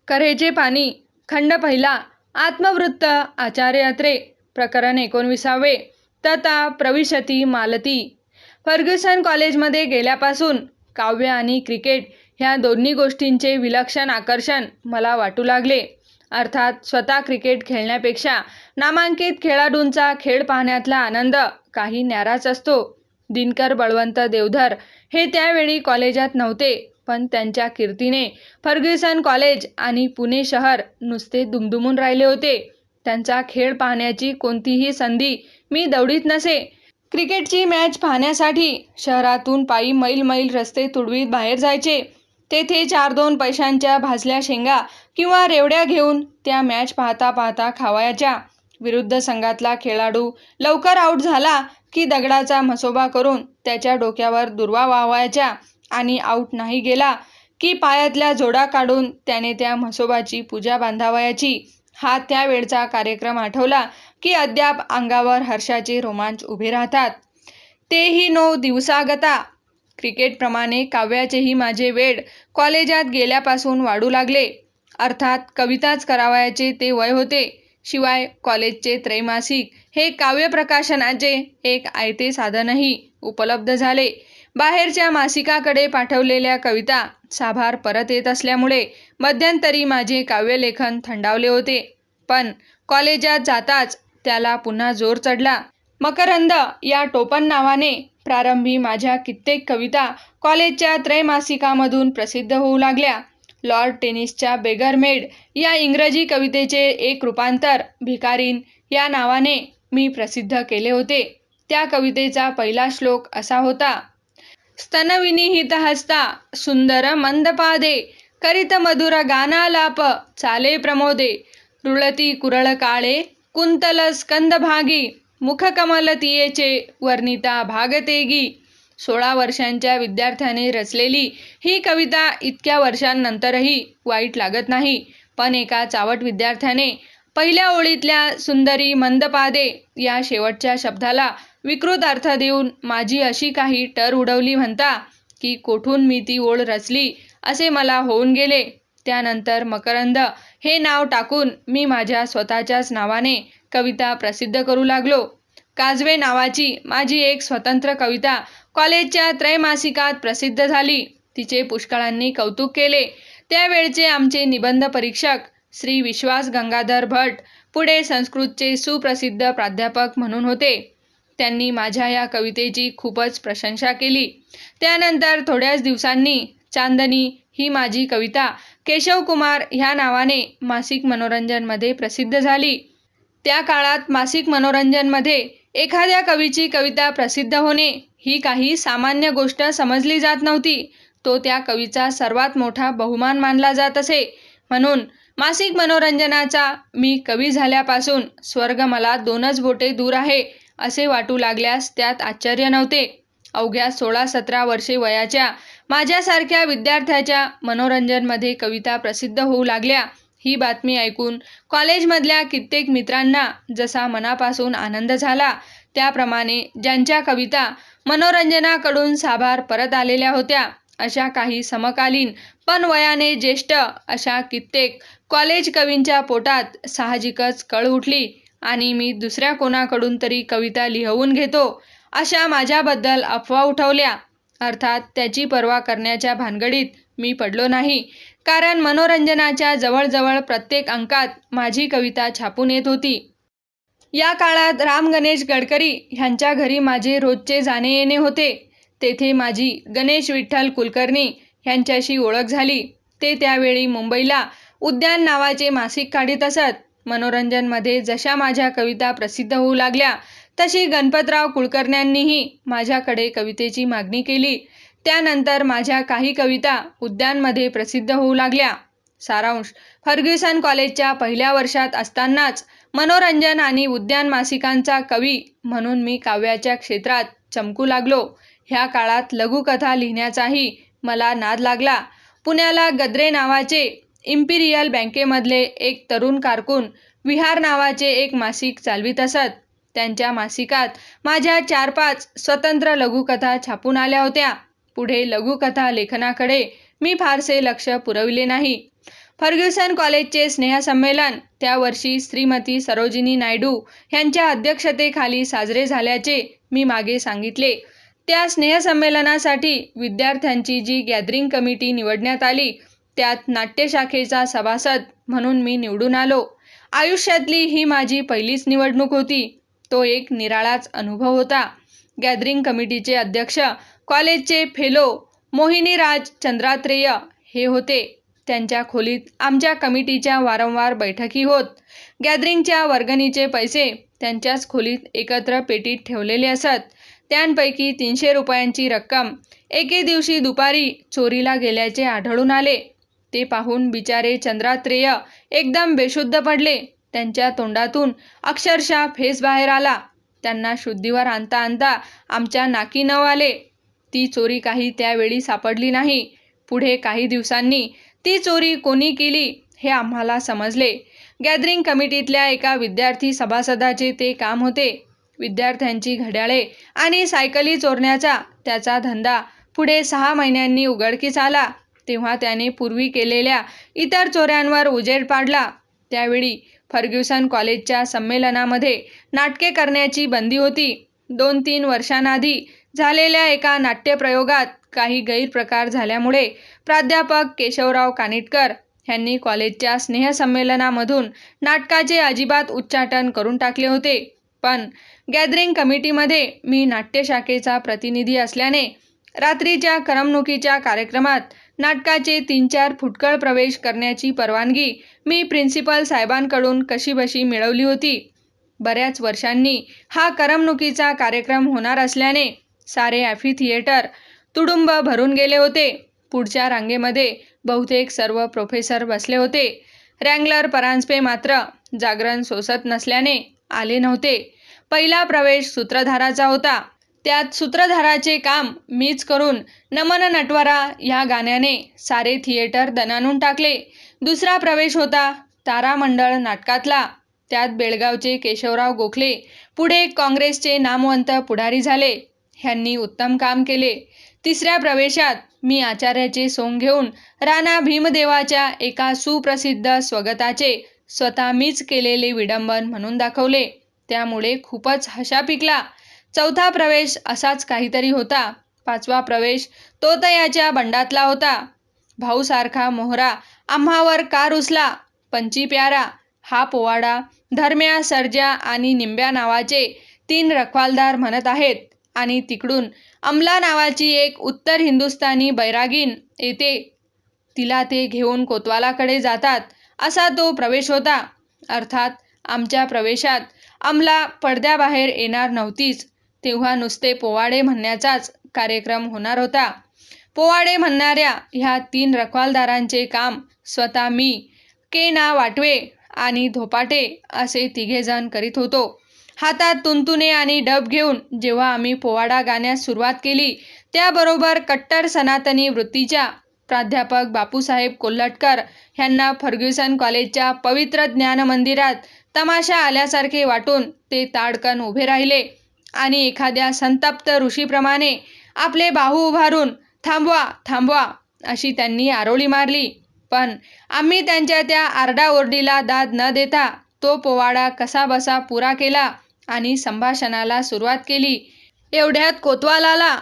कऱ्हेचे पाणी खंड पहिला आत्मवृत्त आचार्य अत्रे प्रकरण 19. तथा प्रविशती मालती. फर्ग्युसन कॉलेजमध्ये गेल्यापासून काव्य आणि क्रिकेट ह्या दोन्ही गोष्टींचे विलक्षण आकर्षण मला वाटू लागले. अर्थात स्वतः क्रिकेट खेळण्यापेक्षा नामांकित खेळाडूंचा खेळ पाहण्यातला आनंद काही न्याराच असतो. दिनकर बळवंत देवधर हे त्यावेळी कॉलेजात नव्हते, पण त्यांच्या कीर्तीने फर्ग्युसन कॉलेज आणि पुणे शहर नुसते दुमदुमून राहिले होते. त्यांचा खेळ पाहण्याची कोणतीही संधी मी दवडीत नसे. क्रिकेटची मॅच पाहण्यासाठी शहरातून पायी मैल मैल रस्ते तुडवीत बाहेर जायचे. तेथे 4-2 पैशांच्या भाजल्या शेंगा किंवा रेवड्या घेऊन त्या मॅच पाहता पाहता खावायच्या. विरुद्ध संघातला खेळाडू लवकर आऊट झाला की दगडाचा म्हसोबा करून त्याच्या डोक्यावर दुर्वा वाहवायच्या आणि आऊट नाही गेला की पायातल्या जोडा काढून त्याने त्या म्हसोबाची पूजा बांधावयाची. हा त्यावेळचा कार्यक्रम आठवला की अद्याप अंगावर हर्षाचे रोमांच उभे राहतात. तेही नो दिवसागता. क्रिकेटप्रमाणे काव्याचेही माझे वेड कॉलेजात गेल्यापासून वाढू लागले. अर्थात कविताच करावयाचे ते वय होते. शिवाय कॉलेजचे त्रैमासिक हे काव्य प्रकाशनाचे एक आयते साधनही उपलब्ध झाले. बाहेरच्या मासिकाकडे पाठवलेल्या कविता साभार परत येत असल्यामुळे मध्यंतरी माझे काव्यलेखन थंडावले होते. पण कॉलेजात जाताच त्याला पुन्हा जोर चढला. मकरंद या टोपण नावाने प्रारंभी माझ्या कित्येक कविता कॉलेजच्या त्रैमासिकामधून प्रसिद्ध होऊ लागल्या. लॉर्ड टेनिसच्या बेगर मेड या इंग्रजी कवितेचे एक रूपांतर भिकारीन या नावाने मी प्रसिद्ध केले होते. त्या कवितेचा पहिला श्लोक असा होता: स्तनविनिहित हस्ता सुंदर मंदपादे करित मधुर गानालाप चाले प्रमोदे रुळती कुरळ काळे कुंतल स्कंदभागी मुखकमल तियेचे वर्णिता भागतेगी. 16 वर्षांच्या विद्यार्थ्याने रचलेली ही कविता इतक्या वर्षांनंतरही वाईट लागत नाही. पण एका चावट विद्यार्थ्याने पहिल्या ओळीतल्या सुंदरी मंदपादे या शेवटच्या शब्दाला विकृत अर्थ देऊन माझी अशी काही टर उडवली म्हणता की कोठून मी ती ओळ रचली असे मला होऊन गेले. त्यानंतर मकरंद हे नाव टाकून मी माझ्या स्वतःच्याच नावाने कविता प्रसिद्ध करू लागलो. काजवे नावाची माझी एक स्वतंत्र कविता कॉलेजच्या त्रैमासिकात प्रसिद्ध झाली. तिचे पुष्कळांनी कौतुक केले. त्यावेळचे आमचे निबंध परीक्षक श्री विश्वास गंगाधर भट पुढे संस्कृतचे सुप्रसिद्ध प्राध्यापक म्हणून होते. त्यांनी माझ्या या कवितेची खूपच प्रशंसा केली. त्यानंतर थोड्याच दिवसांनी चांदनी ही माझी कविता केशवकुमार ह्या नावाने मासिक मनोरंजनमध्ये प्रसिद्ध झाली. त्या काळात मासिक मनोरंजनमध्ये एखाद्या कवीची कविता प्रसिद्ध होणे ही काही सामान्य गोष्ट समजली जात नव्हती. तो त्या कवीचा सर्वात मोठा बहुमान मानला जात असे. म्हणून मासिक मनोरंजनाचा मी कवी झाल्यापासून स्वर्ग मला 2च बोटे दूर आहे असे वाटू लागल्यास त्यात आश्चर्य नव्हते. अवघ्या 16-17 वर्षे वयाच्या माझ्यासारख्या विद्यार्थ्याच्या मनोरंजनमध्ये कविता प्रसिद्ध होऊ लागल्या ही बातमी ऐकून कॉलेजमधल्या कित्येक मित्रांना जसा मनापासून आनंद झाला, त्याप्रमाणे ज्यांच्या कविता मनोरंजनाकडून साभार परत आलेल्या होत्या अशा काही समकालीन पण वयाने ज्येष्ठ अशा कित्येक कॉलेज कवींच्या पोटात साहजिकच कळ उठली आणि मी दुसऱ्या कोणाकडून तरी कविता लिहवून घेतो अशा माझ्याबद्दल अफवा उठवल्या. अर्थात त्याची पर्वा करण्याच्या भानगडीत मी पडलो नाही, कारण मनोरंजनाच्या जवळजवळ प्रत्येक अंकात माझी कविता छापून येत होती. या काळात राम गणेश गडकरी ह्यांच्या घरी माझे रोजचे जाणे येणे होते. तेथे माझी गणेश विठ्ठल कुलकर्णी ह्यांच्याशी ओळख झाली. ते त्यावेळी मुंबईला उद्यान नावाचे मासिक काढीत असत. मनोरंजनमध्ये जशा माझ्या कविता प्रसिद्ध होऊ लागल्या तशी गणपतराव कुलकर्ण्यांनीही माझ्याकडे कवितेची मागणी केली. त्यानंतर माझ्या काही कविता उद्यानमध्ये प्रसिद्ध होऊ लागल्या. सारांश: फर्ग्युसन कॉलेजच्या पहिल्या वर्षात असतानाच मनोरंजन आणि उद्यान मासिकांचा कवी म्हणून मी काव्याच्या क्षेत्रात चमकू लागलो. ह्या काळात लघुकथा लिहिण्याचाही मला नाद लागला. पुण्याला गद्रे नावाचे इम्पिरियल बँकेमधले एक तरुण कारकून विहार नावाचे एक मासिक चालवित असत. त्यांच्या मासिकात माझ्या 4-5 स्वतंत्र लघुकथा छापून आल्या होत्या. पुढे लघुकथा लेखनाकडे मी फारसे लक्ष पुरविले नाही. फर्ग्युसन कॉलेजचे स्नेहसंमेलन त्या वर्षी श्रीमती सरोजिनी नायडू यांच्या अध्यक्षतेखाली साजरे झाल्याचे मी मागे सांगितले. त्या स्नेहसंमेलनासाठी विद्यार्थ्यांची जी गॅदरिंग कमिटी निवडण्यात आली त्यात नाट्यशाखेचा सभासद म्हणून मी निवडून आलो. आयुष्यातली ही माझी पहिलीच निवडणूक होती. तो एक निराळाच अनुभव होता. गॅदरिंग कमिटीचे अध्यक्ष कॉलेजचे फेलो मोहिनीराज चंद्रात्रेय हे होते. त्यांच्या खोलीत आमच्या कमिटीच्या वारंवार बैठकी होत. गॅदरिंगच्या वर्गणीचे पैसे त्यांच्याच खोलीत एकत्र पेटीत ठेवलेले असत. त्यांपैकी 300 रुपयांची रक्कम एके दिवशी दुपारी चोरीला गेल्याचे आढळून आले. ते पाहून बिचारे चंद्रात्रेय एकदम बेशुद्ध पडले. त्यांच्या तोंडातून अक्षरशः फेस बाहेर आला. त्यांना शुद्धीवर आणता आणता आमच्या नाकी नऊ आले. ती चोरी काही त्यावेळी सापडली नाही. पुढे काही दिवसांनी ती चोरी कोणी केली हे आम्हाला समजले. गॅदरिंग कमिटीतल्या एका विद्यार्थी सभासदाचे ते काम होते. विद्यार्थ्यांची घड्याळे आणि सायकली चोरण्याचा त्याचा धंदा पुढे 6 महिन्यांनी उघडकीस आला. तेव्हा त्याने पूर्वी केलेल्या इतर चोऱ्यांवर उजेड पाडला. त्यावेळी फर्ग्युसन कॉलेजच्या संमेलनामध्ये नाटके करण्याची बंदी होती. 2-3 वर्षांआधी झालेल्या एका नाट्यप्रयोगात काही गैरप्रकार झाल्यामुळे प्राध्यापक केशवराव कानिटकर यांनी कॉलेजच्या स्नेहसंमेलनामधून नाटकाचे अजिबात उच्चाटन करून टाकले होते. पण गॅदरिंग कमिटीमध्ये मी नाट्यशाखेचा प्रतिनिधी असल्याने रात्रीच्या करमणुकीच्या कार्यक्रमात नाटकाचे 3-4 फुटकळ प्रवेश करण्याची परवानगी मी प्रिन्सिपल साहेबांकडून कशीबशी मिळवली होती. बऱ्याच वर्षांनी हा करमणुकीचा कार्यक्रम होणार असल्याने सारे ॲम्फीथिएटर तुडुंब भरून गेले होते. पुढच्या रांगेमध्ये बहुतेक सर्व प्रोफेसर बसले होते. रँगलर परांजपे मात्र जागरण सोसत नसल्याने आले नव्हते. पहिला प्रवेश सूत्रधाराचा होता. त्यात सूत्रधाराचे काम मीच करून नमन नटवरा या गाण्याने सारे थिएटर दणाणून टाकले. दुसरा प्रवेश होता तारामंडळ नाटकातला. त्यात बेळगावचे केशवराव गोखले पुढे काँग्रेसचे नामवंत पुढारी झाले. ह्यांनी उत्तम काम केले. तिसऱ्या प्रवेशात मी आचार्याचे सोंग घेऊन राणा भीमदेवाच्या एका सुप्रसिद्ध स्वगताचे स्वतः मीच केलेले विडंबन म्हणून दाखवले. त्यामुळे खूपच हशा पिकला. चौथा प्रवेश असाच काहीतरी होता. पाचवा प्रवेश तोतयाच्या बंडातला होता. भाऊसारखा मोहरा आम्हावर का रुसला? पंचीप्यारा हा पोवाडा धर्म्या, सर्जा आणि निंब्या नावाचे 3 रखवालदार म्हणत आहेत आणि तिकडून अमला नावाची एक उत्तर हिंदुस्थानी बैरागीन येते. तिला ते घेऊन कोतवालाकडे जातात असा तो प्रवेश होता. अर्थात आमच्या प्रवेशात अमला पडद्याबाहेर येणार नव्हतीच. तेव्हा नुसते पोवाडे म्हणण्याचाच कार्यक्रम होणार होता. पोवाडे म्हणणाऱ्या ह्या 3 रखवालदारांचे काम स्वतः मी, के. ना. वाटवे आणि धोपाटे असे 3घे जण करीत होतो. हातात तुणतुणे आणि डब घेऊन जेव्हा आम्ही पोवाडा गाण्यास सुरुवात केली त्याबरोबर कट्टर सनातनी वृत्तीच्या प्राध्यापक बापूसाहेब कोल्हटकर ह्यांना फर्ग्युसन कॉलेजच्या पवित्र ज्ञान मंदिरात तमाशा आल्यासारखे वाटून ते ताडकन उभे राहिले आणि एखाद्या संतप्त ऋषीप्रमाणे आपले बाहू उभारून थांबवा थांबवा अशी त्यांनी आरोळी मारली. पण आम्ही त्यांच्या त्या आरडाओरडीला दाद न देता तो पोवाडा कसाबसा पुरा केला आणि संभाषणाला सुरुवात केली. एवढ्यात कोतवाल आला.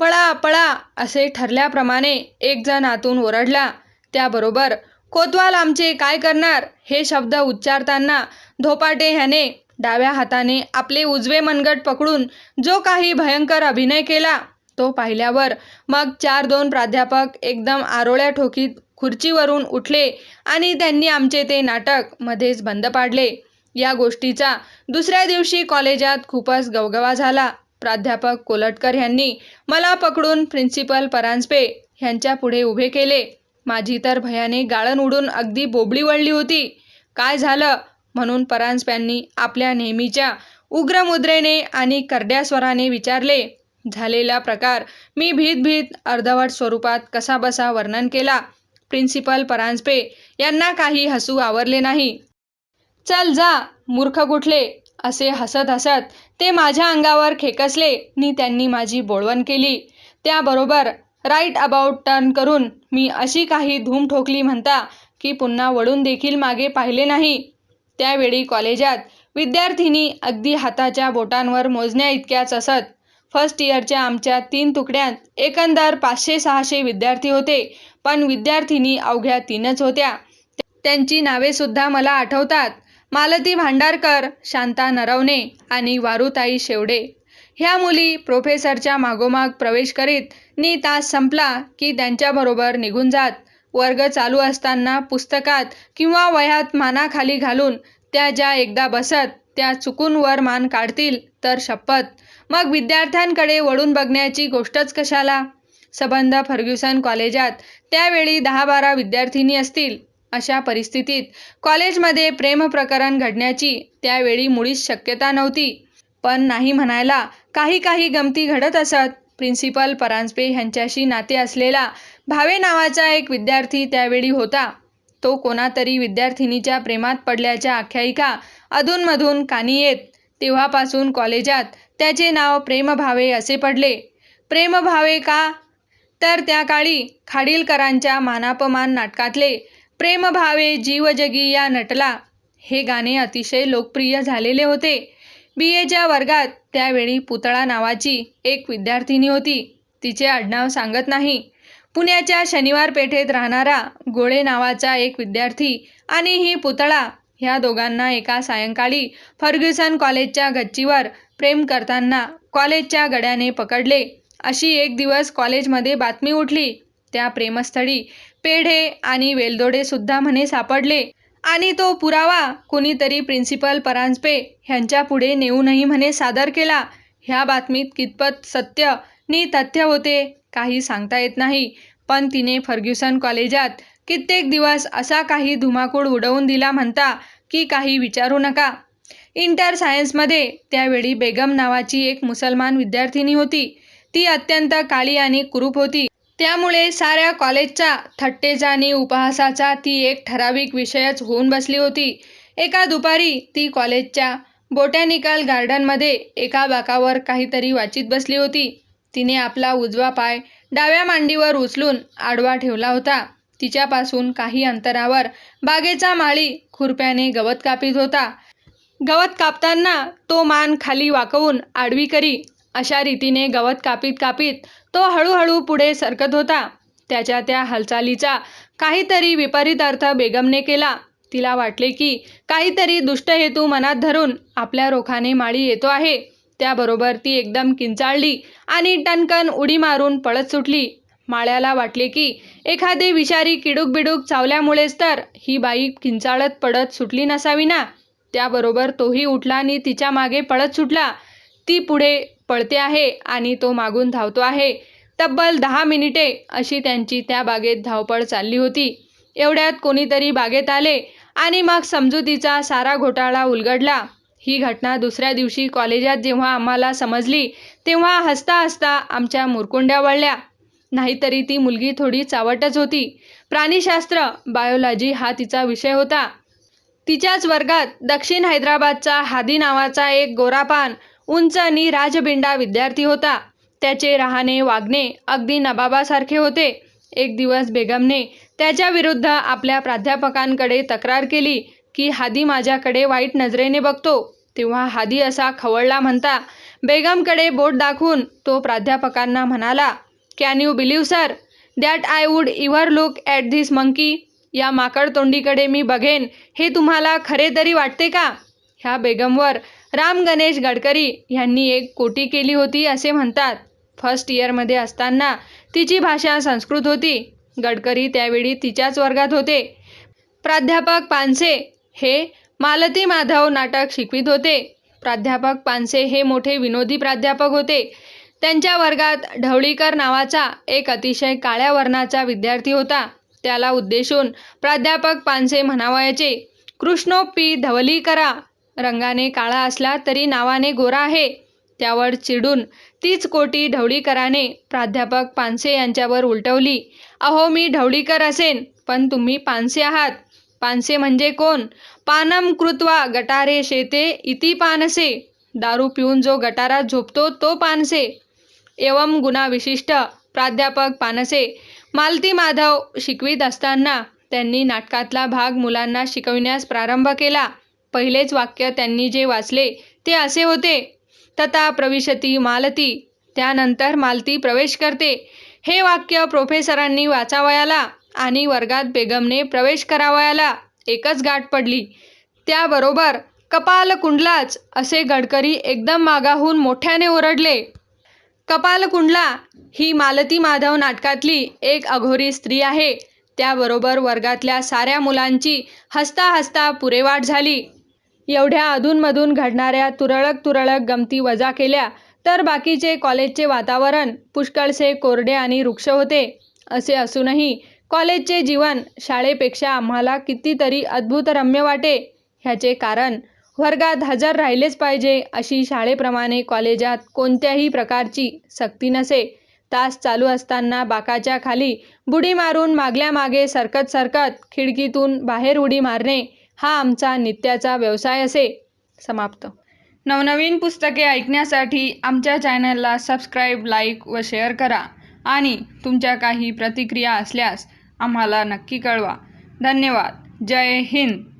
पळा पळा असे ठरल्याप्रमाणे एक जण आतून ओरडला. त्याबरोबर कोतवाल आमचे काय करणार हे शब्द उच्चारताना धोपाटे ह्याने डाव्या हाताने आपले उजवे मनगट पकडून जो काही भयंकर अभिनय केला तो पाहिल्यावर मग 4-2 प्राध्यापक एकदम आरोळ्या ठोकीत खुर्चीवरून उठले आणि त्यांनी आमचे ते नाटक मध्येच बंद पाडले. या गोष्टीचा दुसऱ्या दिवशी कॉलेजात खूपच गवगवा झाला. प्राध्यापक कोल्हटकर यांनी मला पकडून प्रिन्सिपल परांजपे ह्यांच्या पुढे उभे केले. माझी तर भयाने गाळण उडून अगदी बोबडी वळली होती. काय झालं म्हणून परांजप्यांनी आपल्या नेहमीच्या उग्र मुद्रेने आणि करड्या स्वराने विचारले. झालेला प्रकार मी भीत अर्धवट स्वरूपात कसाबसा वर्णन केला. प्रिन्सिपल परांजपे यांना काही हसू आवरले नाही. चल जा मूर्ख कुठले असे हसत हसत ते माझ्या अंगावर खेकसले नि त्यांनी माझी बोळवण केली. त्याबरोबर राईट अबाउट टर्न करून मी अशी काही धूम ठोकली म्हणता की पुन्हा वळून देखील मागे पाहिले नाही. त्यावेळी कॉलेजात विद्यार्थिनी अगदी हाताच्या बोटांवर मोजण्या इतक्याच असत. फर्स्ट इयरच्या आमच्या 3 तुकड्यात एकंदर 500-600 विद्यार्थी होते, पण विद्यार्थिनी अवघ्या 3च होत्या. त्यांची नावेसुद्धा मला आठवतात. मालती भांडारकर, शांता नरवणे आणि वारुताई शेवडे. ह्या मुली प्रोफेसरच्या मागोमाग प्रवेश करीत नि तास संपला की त्यांच्याबरोबर निघून जात. वर्ग चालू असताना पुस्तकात किंवा वह्यात मानाखाली घालून त्या ज्या एकदा बसत त्या चुकून वर मान काढतील तर शपथ, मग विद्यार्थ्यांकडे वळून बघण्याची गोष्टच कशाला. सबंध फर्ग्युसन कॉलेजात त्यावेळी 10-12 विद्यार्थिनी असतील. अशा परिस्थितीत कॉलेजमध्ये प्रेमप्रकरण घडण्याची त्यावेळी मुळीच शक्यता नव्हती. पण नाही म्हणायला काही गमती घडत असत. प्रिन्सिपल परांजपे ह्यांच्याशी नाते असलेला भावे नावाचा एक विद्यार्थी त्यावेळी होता. तो कोणातरी विद्यार्थिनीच्या प्रेमात पडल्याच्या आख्यायिका अधूनमधून कानी येत. तेव्हापासून कॉलेजात त्याचे नाव प्रेमभावे असे पडले. प्रेमभावे का? तर त्या काळी खाडीलकरांच्या मानापमान नाटकातले प्रेमभावे जीवजगी या नटला हे गाणे अतिशय लोकप्रिय झालेले होते. BAच्या वर्गात त्यावेळी पुतळा नावाची एक विद्यार्थिनी होती. तिचे आडनाव सांगत नाही. पुण्याच्या शनिवार पेठेत राहणारा गोळे नावाचा एक विद्यार्थी आणि ही पुतळा ह्या दोघांना एका सायंकाळी फर्ग्युसन कॉलेजच्या गच्चीवर प्रेम करताना कॉलेजच्या गड्याने पकडले. अशी एक दिवस कॉलेजमध्ये बातमी उठली. त्या प्रेमस्थळी पेढे आणि वेलदोडे सुद्धा म्हणे सापडले आणि तो पुरावा कुणीतरी प्रिन्सिपल परांजपे ह्यांच्या पुढे नेऊनही म्हणे सादर केला. ह्या बातमीत कितपत सत्य नि तथ्य होते काही सांगता येत नाही, पण तिने फर्ग्युसन कॉलेजात कित्येक दिवस असा काही धुमाकूळ उडवून दिला म्हणता की काही विचारू नका. इंटर सायन्समध्ये त्यावेळी बेगम नावाची एक मुसलमान विद्यार्थिनी होती. ती अत्यंत काळी आणि कुरूप होती. त्यामुळे साऱ्या कॉलेजचा थट्टेचा आणि उपहासाचा ती एक ठराविक विषयच होऊन बसली होती. एका दुपारी ती कॉलेजच्या बोटॅनिकल गार्डनमध्ये एका बाकावर काहीतरी वाचित बसली होती. तिने आपला उजवा पाय डाव्या मांडीवर उचलून आडवा ठेवला होता. तिच्यापासून काही अंतरावर बागेचा माळी खुरप्याने गवत कापीत होता. गवत कापताना तो मान खाली वाकवून आडवी करी. अशा रीतीने गवत कापीत तो हळूहळू पुढे सरकत होता. त्याच्या त्या हालचालीचा काहीतरी विपरीत अर्थ बेगमने केला. तिला वाटले की काहीतरी दुष्ट हेतू मनात धरून आपल्या रोखाने माळी येतो आहे. त्याबरोबर ती एकदम किंचाळली आणि टणकन उडी मारून पळत सुटली. माळ्याला वाटले की एखादे विषारी किडूक चावल्यामुळेच तर ही बाई किंचाळत पडत सुटली नसावी ना. त्याबरोबर तोही उठला आणि तिच्या मागे पळत सुटला. ती पुढे पळते आहे आणि तो मागून धावतो आहे. तब्बल 10 मिनिटे अशी त्यांची त्या बागेत धावपळ चालली होती. एवढ्यात कोणीतरी बागेत आले आणि मग समजुतीचा सारा घोटाळा उलगडला. ही घटना दुसऱ्या दिवशी कॉलेजात जेव्हा आम्हाला समजली तेव्हा हसता हसता आमच्या मुरकुंड्या वळल्या. नाहीतरी ती मुलगी थोडी चावटच होती. प्राणीशास्त्र, बायोलॉजी हा तिचा विषय होता. तिच्याच वर्गात दक्षिण हैदराबादचा हादी नावाचा एक गोरापान, उंच आणि राजबिंडा विद्यार्थी होता. त्याचे राहणे वागणे अगदी नबाबासारखे होते. एक दिवस बेगमने त्याच्या विरुद्ध आपल्या प्राध्यापकांकडे तक्रार केली की हादी माझ्याकडे वाईट नजरेने बघतो. तेव्हा हादी असा खवळला म्हणता बेगमकडे बोट दाखवून तो प्राध्यापकांना म्हणाला, "can you believe sir that I would ever look at this monkey? या माकड तोंडीकडे मी बघेन हे तुम्हाला खरे तरी वाटते का?" ह्या बेगमवर राम गणेश गडकरी ह्यांनी एक कोटी केली होती असे म्हणतात. फर्स्ट इयरमध्ये असताना तिची भाषा संस्कृत होती. गडकरी त्यावेळी तिच्याच वर्गात होते. प्राध्यापक पानसे हे मालती माधव नाटक शिकवित होते. प्राध्यापक पानसे हे मोठे विनोदी प्राध्यापक होते. त्यांच्या वर्गात ढवळीकर नावाचा एक अतिशय काळ्या वर्णाचा विद्यार्थी होता. त्याला उद्देशून प्राध्यापक पानसे म्हणावयाचे, "कृष्णोप्पी धवलीकरा, रंगाने काळा असला तरी नावाने गोरा आहे." त्यावर चिडून तीच कोटी ढवळीकराने प्राध्यापक पानसे यांच्यावर उलटवली. "अहो, मी ढवळीकर असेन, पण तुम्ही पानसे आहात." पानसे म्हणजे कोण? पानम कृत्वा गटारे शेते इति पानसे. दारू पिऊन जो गटारात झोपतो तो पानसे. एवम गुणाविशिष्ट प्राध्यापक पानसे. मालती माधव शिकवीत असताना त्यांनी नाटकातला भाग मुलांना शिकविण्यास प्रारंभ केला. पहिलेच वाक्य त्यांनी जे वाचले ते असे होते, तथा प्रविशती मालती. त्यानंतर मालती प्रवेश करते. हे वाक्य प्रोफेसरांनी वाचावयाला आणि वर्गात बेगमने प्रवेश करावयाला एकच गाठ पडली. त्याबरोबर कपाल कुंडलाच, असे गडकरी एकदम मागाहून मोठ्याने ओरडले. कपाल कुंडला ही मालती माधव नाटकातली एक अघोरी स्त्री आहे. त्याबरोबर वर्गातल्या साऱ्या मुलांची हसता हसता पुरेवाट झाली. एवढ्या अधूनमधून घडणाऱ्या तुरळक गमती वजा केल्या तर बाकीचे कॉलेजचे वातावरण पुष्कळसे कोरडे आणि रुक्ष होते. असे असूनही कॉलेजचे जीवन शाळेपेक्षा आम्हाला कितीतरी अद्भुतरम्य वाटे. ह्याचे कारण वर्गात हजर राहिलेच पाहिजे अशी शाळेप्रमाणे कॉलेजात कोणत्याही प्रकारची सक्ती नसे. तास चालू असताना बाकाच्या खाली बुडी मारून मागल्या मागे सरकत खिडकीतून बाहेर उडी मारणे हा आमचा नित्याचा व्यवसाय असे. समाप्त. नवनवीन पुस्तके ऐकण्यासाठी आमच्या चॅनलला सबस्क्राईब, लाईक व शेअर करा आणि तुमच्या काही प्रतिक्रिया असल्यास आम्हाला नक्की कळवा. धन्यवाद. जय हिंद.